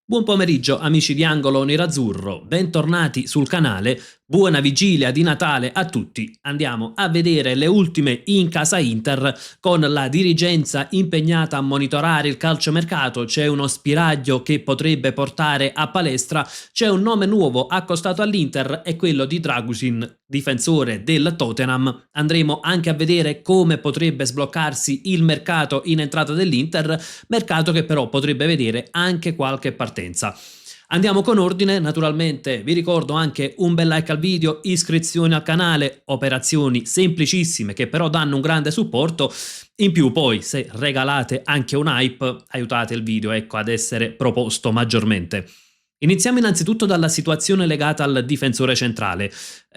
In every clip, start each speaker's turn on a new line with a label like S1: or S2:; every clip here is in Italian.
S1: Buon pomeriggio amici di Angolo Nerazzurro, bentornati sul canale, buona vigilia di Natale a tutti. Andiamo a vedere le ultime in casa Inter con la dirigenza impegnata a monitorare il calciomercato, c'è uno spiraglio che potrebbe portare a palestra, c'è un nome nuovo accostato all'Inter, è quello di Dragusin, difensore del Tottenham. Andremo anche a vedere come potrebbe sbloccarsi il mercato in entrata dell'Inter, mercato che però potrebbe vedere anche qualche partenza. Andiamo con ordine, naturalmente vi ricordo anche un bel like al video, iscrizione al canale, operazioni semplicissime che però danno un grande supporto, in più poi se regalate anche un hype aiutate il video ad essere proposto maggiormente. Iniziamo innanzitutto dalla situazione legata al difensore centrale.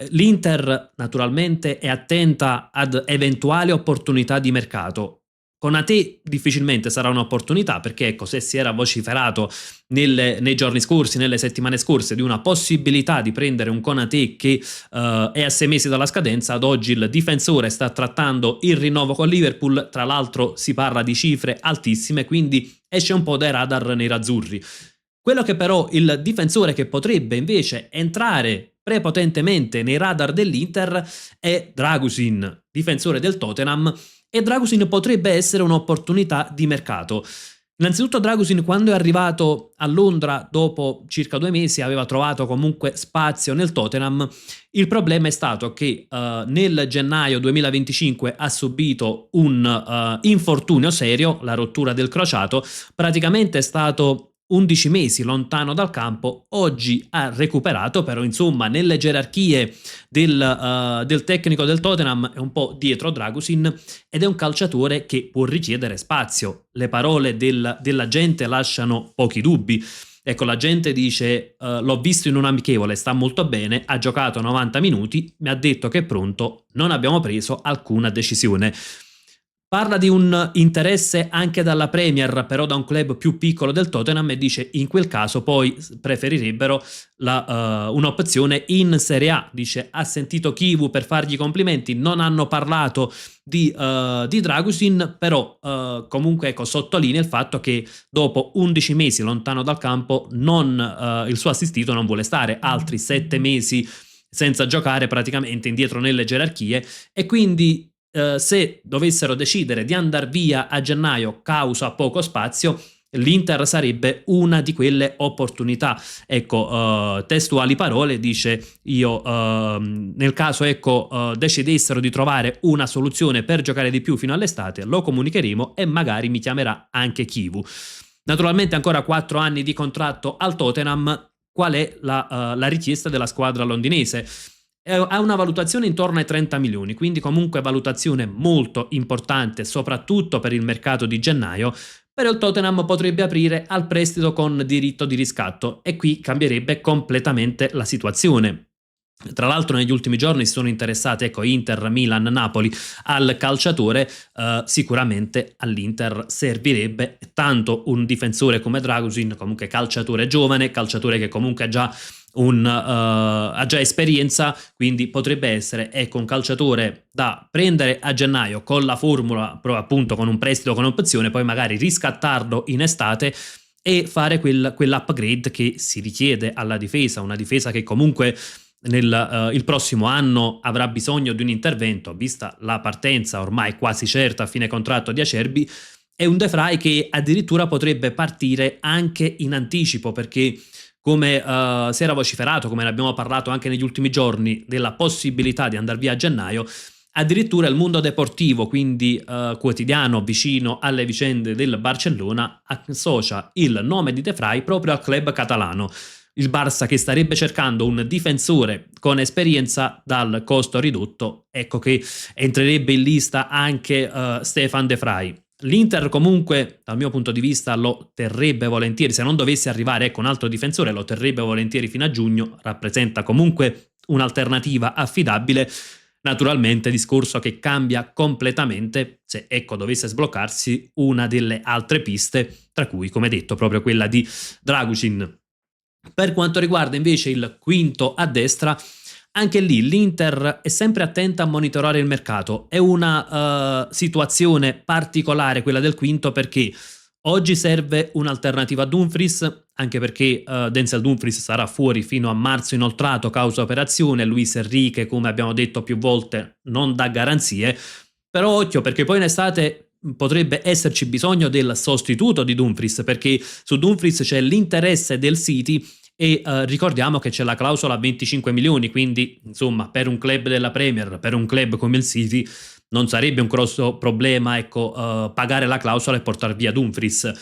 S1: L'Inter naturalmente è attenta ad eventuali opportunità di mercato. Konate difficilmente sarà un'opportunità perché se si era vociferato nei giorni scorsi, nelle settimane scorse, di una possibilità di prendere un Konate che è a 6 mesi dalla scadenza, ad oggi il difensore sta trattando il rinnovo con Liverpool, tra l'altro si parla di cifre altissime, quindi esce un po' dai radar nerazzurri. Quello che però il difensore che potrebbe invece entrare prepotentemente nei radar dell'Inter è Dragusin, difensore del Tottenham, e Dragusin potrebbe essere un'opportunità di mercato. Innanzitutto Dragusin quando è arrivato a Londra dopo circa 2 mesi aveva trovato comunque spazio nel Tottenham. Il problema è stato che nel gennaio 2025 ha subito un infortunio serio, la rottura del crociato, praticamente è stato 11 mesi lontano dal campo, oggi ha recuperato, però insomma nelle gerarchie del tecnico del Tottenham è un po' dietro Dragusin ed è un calciatore che può richiedere spazio. Le parole della gente lasciano pochi dubbi. Ecco, la gente dice l'ho visto in un amichevole, sta molto bene, ha giocato 90 minuti, mi ha detto che è pronto, non abbiamo preso alcuna decisione. Parla di un interesse anche dalla Premier, però da un club più piccolo del Tottenham, e dice in quel caso poi preferirebbero un'opzione in Serie A. Dice ha sentito Chivu per fargli complimenti, non hanno parlato di Dragusin, però comunque sottolinea il fatto che dopo 11 mesi lontano dal campo il suo assistito non vuole stare altri 7 mesi senza giocare, praticamente indietro nelle gerarchie, e quindi se dovessero decidere di andare via a gennaio causa poco spazio, l'Inter sarebbe una di quelle opportunità. Ecco, testuali parole, dice io nel caso decidessero di trovare una soluzione per giocare di più fino all'estate, lo comunicheremo e magari mi chiamerà anche Chivu. Naturalmente ancora 4 anni di contratto al Tottenham. Qual è la richiesta della squadra londinese? Ha una valutazione intorno ai 30 milioni, quindi comunque valutazione molto importante, soprattutto per il mercato di gennaio. Però il Tottenham potrebbe aprire al prestito con diritto di riscatto e qui cambierebbe completamente la situazione. Tra l'altro negli ultimi giorni si sono interessati Inter, Milan, Napoli al calciatore. Sicuramente all'Inter servirebbe tanto un difensore come Dragusin, comunque calciatore giovane, calciatore che comunque ha già esperienza, quindi potrebbe essere un calciatore da prendere a gennaio con la formula, appunto con un prestito con opzione, poi magari riscattarlo in estate e fare quell'upgrade che si richiede alla difesa, una difesa che comunque il prossimo anno avrà bisogno di un intervento, vista la partenza ormai quasi certa a fine contratto di Acerbi, è un De Vrij che addirittura potrebbe partire anche in anticipo, perché come si era vociferato, come ne abbiamo parlato anche negli ultimi giorni, della possibilità di andare via a gennaio, addirittura il Mundo Deportivo, quindi quotidiano vicino alle vicende del Barcellona, associa il nome di De Vrij proprio al club catalano. Il Barça che starebbe cercando un difensore con esperienza dal costo ridotto, ecco che entrerebbe in lista anche Stefan De Vrij. L'Inter comunque dal mio punto di vista lo terrebbe volentieri, se non dovesse arrivare un altro difensore lo terrebbe volentieri fino a giugno, rappresenta comunque un'alternativa affidabile. Naturalmente discorso che cambia completamente se dovesse sbloccarsi una delle altre piste, tra cui come detto proprio quella di Dragusin. Per quanto riguarda invece il quinto a destra, anche lì l'Inter è sempre attenta a monitorare il mercato. È una situazione particolare quella del quinto, perché oggi serve un'alternativa a Dumfries, anche perché Denzel Dumfries sarà fuori fino a marzo inoltrato causa operazione, Luis Enrique, come abbiamo detto più volte, non dà garanzie, però occhio perché poi in estate potrebbe esserci bisogno del sostituto di Dumfries, perché su Dumfries c'è l'interesse del City e ricordiamo che c'è la clausola a 25 milioni, quindi insomma per un club della Premier, per un club come il City non sarebbe un grosso problema, ecco, pagare la clausola e portare via Dumfries.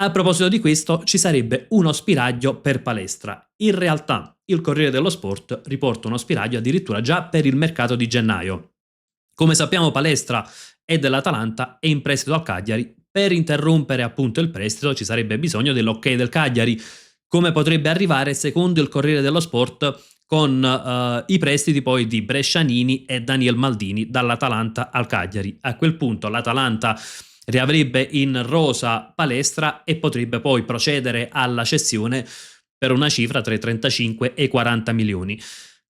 S1: A proposito di questo, ci sarebbe uno spiraglio per Palestra. In realtà, il Corriere dello Sport riporta uno spiraglio addirittura già per il mercato di gennaio. Come sappiamo, Palestra è dell'Atalanta e in prestito al Cagliari. Per interrompere appunto il prestito ci sarebbe bisogno dell'ok del Cagliari. Come potrebbe arrivare, secondo il Corriere dello Sport, con i prestiti poi di Brescianini e Daniel Maldini dall'Atalanta al Cagliari. A quel punto l'Atalanta riavrebbe in rosa Palestra e potrebbe poi procedere alla cessione per una cifra tra i 35 e i 40 milioni.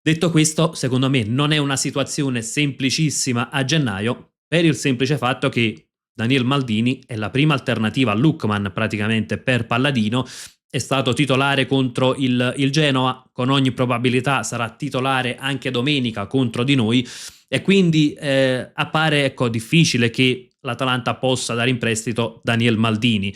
S1: Detto questo, secondo me non è una situazione semplicissima a gennaio, per il semplice fatto che Daniel Maldini è la prima alternativa a Lookman praticamente per Palladino, è stato titolare contro il Genoa, con ogni probabilità sarà titolare anche domenica contro di noi e quindi appare ecco, difficile che l'Atalanta possa dare in prestito Daniel Maldini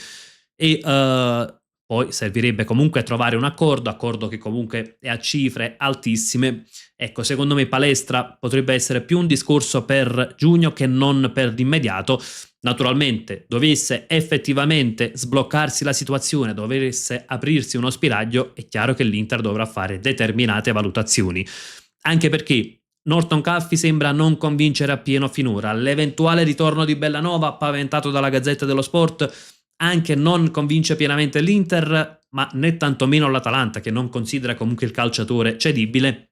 S1: e poi servirebbe comunque trovare un accordo che comunque è a cifre altissime. Ecco, secondo me Palestra potrebbe essere più un discorso per giugno che non per l'immediato. Naturalmente, dovesse effettivamente sbloccarsi la situazione, dovesse aprirsi uno spiraglio, è chiaro che l'Inter dovrà fare determinate valutazioni. Anche perché Norton Caffey sembra non convincere appieno finora. L'eventuale ritorno di Bellanova, paventato dalla Gazzetta dello Sport, anche non convince pienamente l'Inter, ma né tantomeno l'Atalanta, che non considera comunque il calciatore cedibile.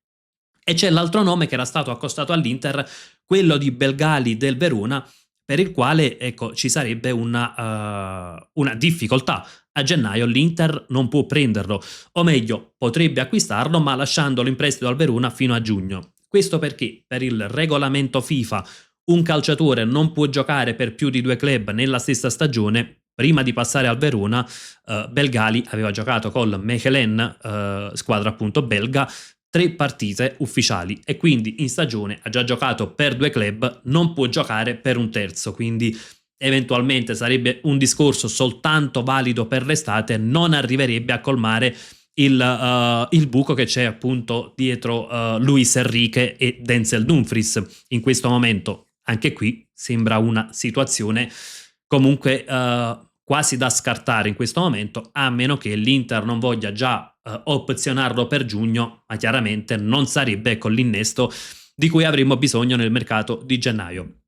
S1: E c'è l'altro nome che era stato accostato all'Inter, quello di Belgali del Verona, per il quale ecco, ci sarebbe una difficoltà. A gennaio l'Inter non può prenderlo, o meglio, potrebbe acquistarlo, ma lasciandolo in prestito al Verona fino a giugno. Questo perché per il regolamento FIFA un calciatore non può giocare per più di 2 club nella stessa stagione. Prima di passare al Verona, Belgali aveva giocato col Mechelen, squadra appunto belga, 3 partite ufficiali e quindi in stagione ha già giocato per 2 club, non può giocare per un terzo, quindi eventualmente sarebbe un discorso soltanto valido per l'estate, non arriverebbe a colmare il buco che c'è appunto dietro Luis Enrique e Denzel Dumfries. In questo momento anche qui sembra una situazione comunque quasi da scartare in questo momento, a meno che l'Inter non voglia già opzionarlo per giugno, ma chiaramente non sarebbe con l'innesto di cui avremmo bisogno nel mercato di gennaio.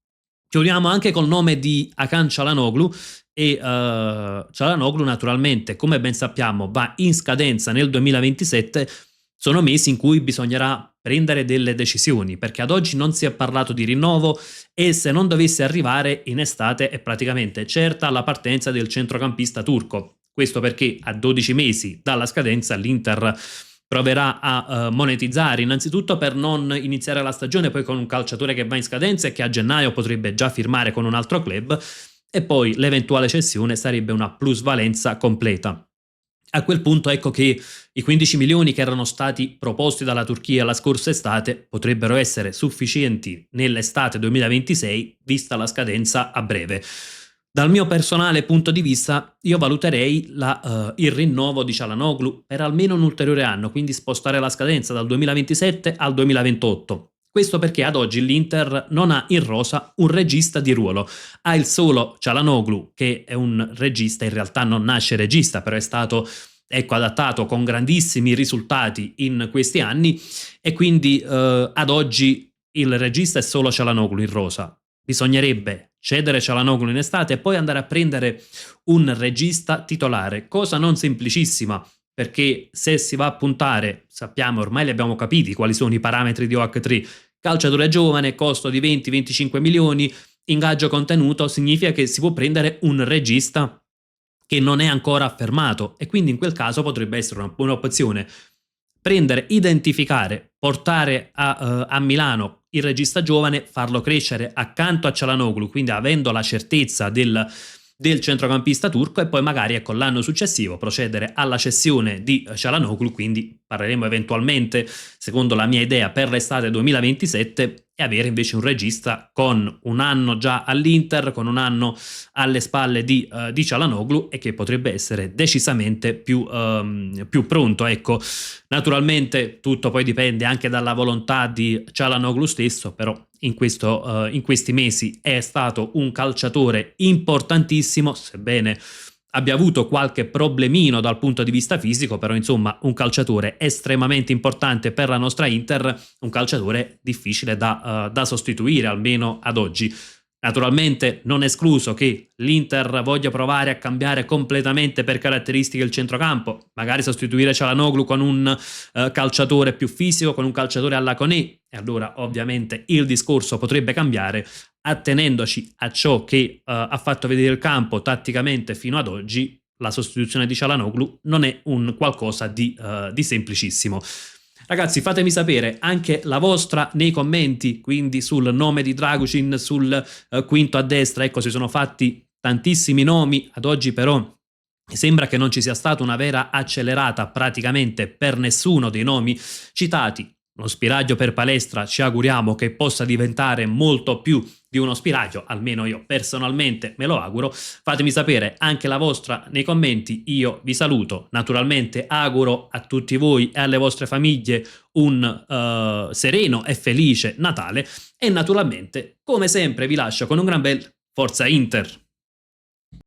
S1: Chiudiamo anche col nome di Hakan Çalhanoğlu e Çalhanoğlu naturalmente, come ben sappiamo, va in scadenza nel 2027. Sono mesi in cui bisognerà prendere delle decisioni, perché ad oggi non si è parlato di rinnovo e se non dovesse arrivare in estate è praticamente certa la partenza del centrocampista turco. Questo perché a 12 mesi dalla scadenza l'Inter proverà a monetizzare innanzitutto per non iniziare la stagione poi con un calciatore che va in scadenza e che a gennaio potrebbe già firmare con un altro club, e poi l'eventuale cessione sarebbe una plusvalenza completa. A quel punto ecco che i 15 milioni che erano stati proposti dalla Turchia la scorsa estate potrebbero essere sufficienti nell'estate 2026, vista la scadenza a breve. Dal mio personale punto di vista, io valuterei il rinnovo di Çalhanoğlu per almeno un ulteriore anno, quindi spostare la scadenza dal 2027 al 2028. Questo perché ad oggi l'Inter non ha in rosa un regista di ruolo. Ha il solo Çalhanoğlu, che è un regista, in realtà non nasce regista, però è stato adattato con grandissimi risultati in questi anni, e quindi ad oggi il regista è solo Çalhanoğlu in rosa. Bisognerebbe cedere Çalhanoğlu in estate e poi andare a prendere un regista titolare, cosa non semplicissima, perché se si va a puntare, sappiamo, ormai li abbiamo capiti quali sono i parametri di OH3, calciatore giovane, costo di 20-25 milioni, ingaggio contenuto, significa che si può prendere un regista che non è ancora affermato, e quindi in quel caso potrebbe essere una buona opzione prendere, identificare, portare a Milano il regista giovane, farlo crescere accanto a Çalhanoğlu, quindi avendo la certezza del centrocampista turco e poi magari ecco l'anno successivo procedere alla cessione di Çalhanoğlu, quindi parleremo eventualmente, secondo la mia idea, per l'estate 2027 e avere invece un regista con un anno già all'Inter, con un anno alle spalle di Çalhanoğlu e che potrebbe essere decisamente più pronto, ecco. Naturalmente tutto poi dipende anche dalla volontà di Çalhanoğlu stesso, però in questi mesi è stato un calciatore importantissimo, sebbene abbia avuto qualche problemino dal punto di vista fisico, però insomma un calciatore estremamente importante per la nostra Inter, un calciatore difficile da sostituire, almeno ad oggi. Naturalmente non escluso che l'Inter voglia provare a cambiare completamente per caratteristiche il centrocampo, magari sostituire Çalhanoğlu con un calciatore più fisico, con un calciatore alla Koné, e allora ovviamente il discorso potrebbe cambiare, attenendoci a ciò che ha fatto vedere il campo tatticamente fino ad oggi. La sostituzione di Çalhanoğlu non è un qualcosa di semplicissimo. Ragazzi, fatemi sapere anche la vostra nei commenti, quindi sul nome di Dragusin, sul quinto a destra. Ecco, si sono fatti tantissimi nomi, ad oggi però sembra che non ci sia stata una vera accelerata praticamente per nessuno dei nomi citati. Uno spiraglio per Palestra ci auguriamo che possa diventare molto più di uno spiraglio, almeno io personalmente me lo auguro. Fatemi sapere anche la vostra nei commenti, io vi saluto, naturalmente auguro a tutti voi e alle vostre famiglie un sereno e felice Natale e naturalmente come sempre vi lascio con un gran bel Forza Inter!